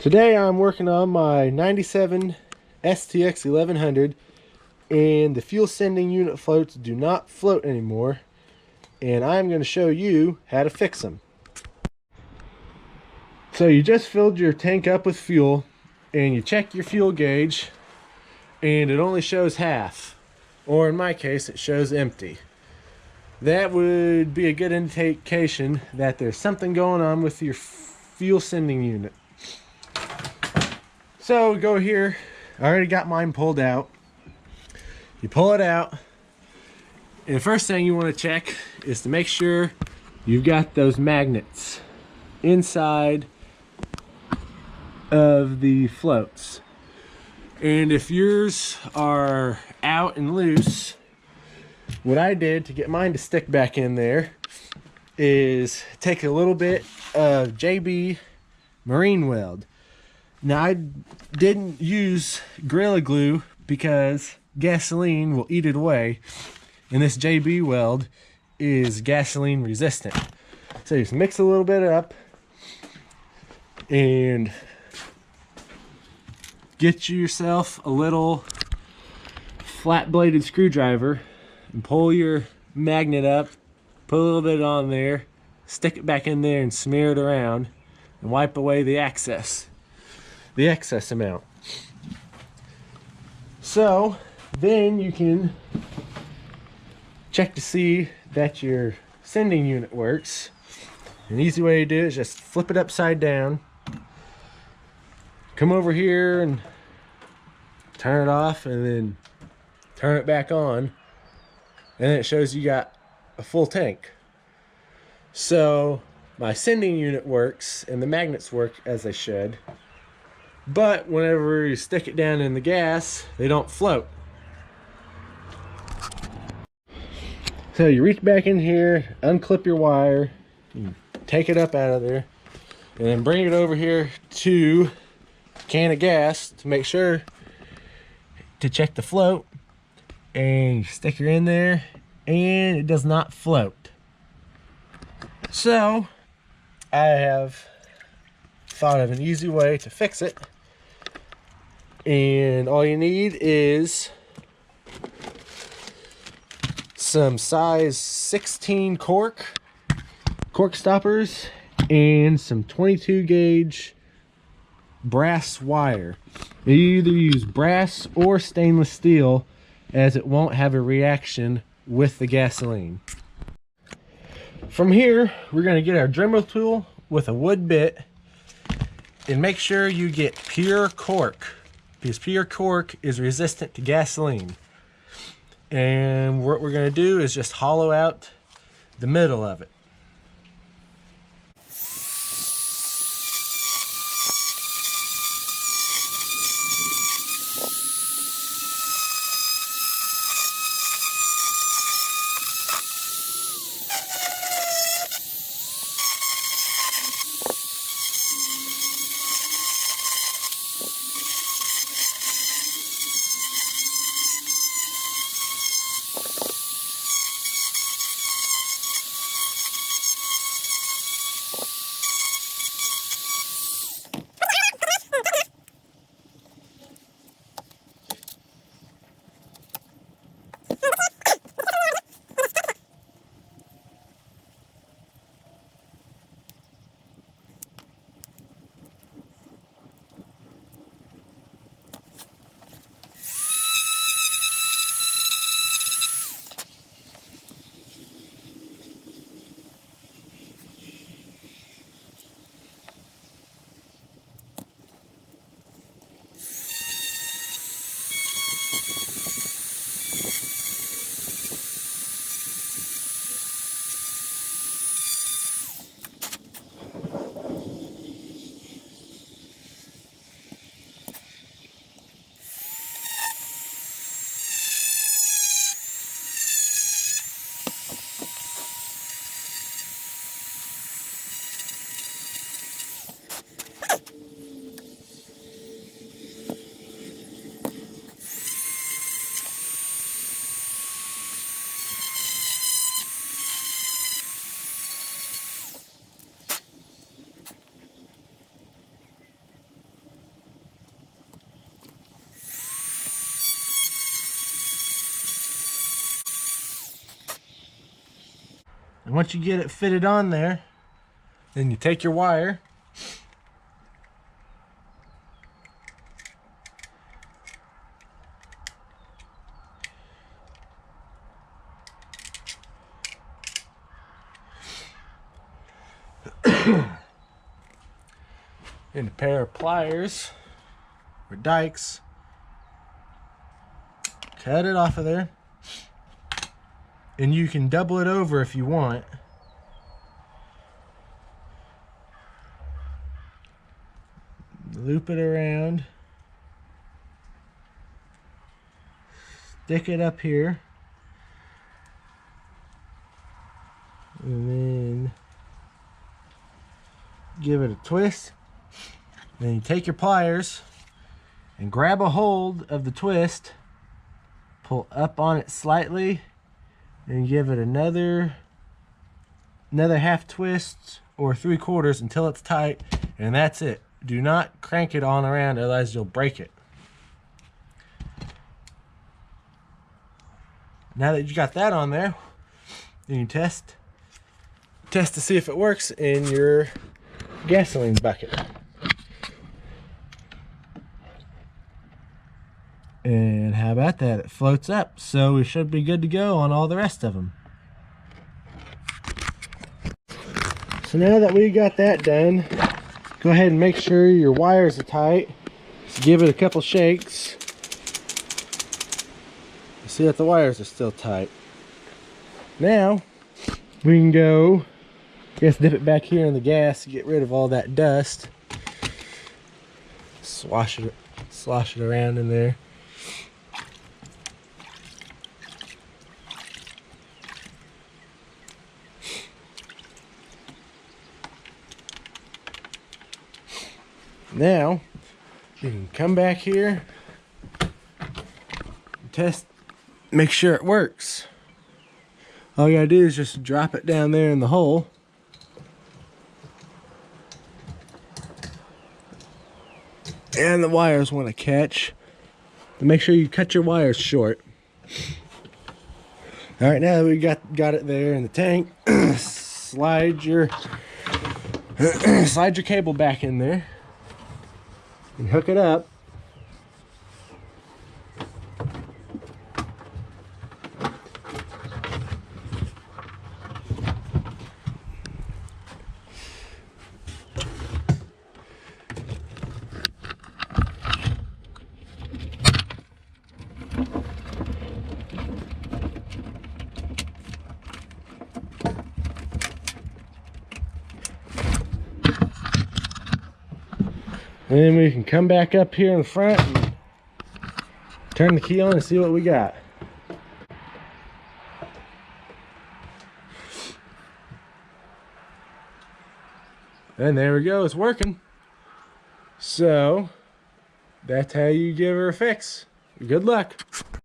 Today I'm working on my 97 STX 1100 and the fuel sending unit floats do not float anymore, and I'm going to show you how to fix them. So you just filled your tank up with fuel and you check your fuel gauge and it only shows half, or in my case it shows empty. That would be a good indication that there's something going on with your fuel sending unit. So go here, I already got mine pulled out. You pull it out, and the first thing you want to check is to make sure you've got those magnets inside of the floats. And if yours are out and loose, what I did to get mine to stick back in there is take a little bit of JB Marine Weld. Now I didn't use Gorilla Glue because gasoline will eat it away, and this JB weld is gasoline resistant. So you just mix a little bit up and get yourself a little flat bladed screwdriver and pull your magnet up, put a little bit on there, stick it back in there and smear it around and wipe away the excess amount. So then you can check to see that your sending unit works. An easy way to do it is just flip it upside down, come over here and turn it off, and then turn it back on, and then it shows you got a full tank. So my sending unit works and the magnets work as they should, but whenever you stick it down in the gas, they don't float. So you reach back in here, unclip your wire, you take it up out of there, and then bring it over here to a can of gas to make sure to check the float, and you stick her in there and it does not float. So I have thought of an easy way to fix it, and all you need is some size 16 cork stoppers and some 22 gauge brass wire. You either use brass or stainless steel, as it won't have a reaction with the gasoline. From here, we're going to get our Dremel tool with a wood bit and make sure you get pure cork, because pure cork is resistant to gasoline. And what we're going to do is just hollow out the middle of it. once you get it fitted on there, then you take your wire, and a pair of pliers or dikes, cut it off of there, and you can double it over if you want. Loop it around, stick it up here, and then give it a twist. Then you take your pliers and grab a hold of the twist, pull up on it slightly, and give it another half twist or 3/4 until it's tight, and that's it. Do not crank it on around, otherwise you'll break it. Now that you got that on there, then you test to see if it works in your gasoline bucket. And how about that? It floats up, so we should be good to go on all the rest of them. So now that we got that done, go ahead and make sure your wires are tight. Just give it a couple shakes. See that the wires are still tight. Now we can go, dip it back here in the gas to get rid of all that dust. Slosh it around in there. Now you can come back here, test, make sure it works. All you gotta do is just drop it down there in the hole. And the wires want to catch. Make sure you cut your wires short. All right, now that we got it there in the tank, slide your cable back in there and hook it up. And then we can come back up here in the front and turn the key on and see what we got. And there we go, it's working. So that's how you give her a fix. Good luck.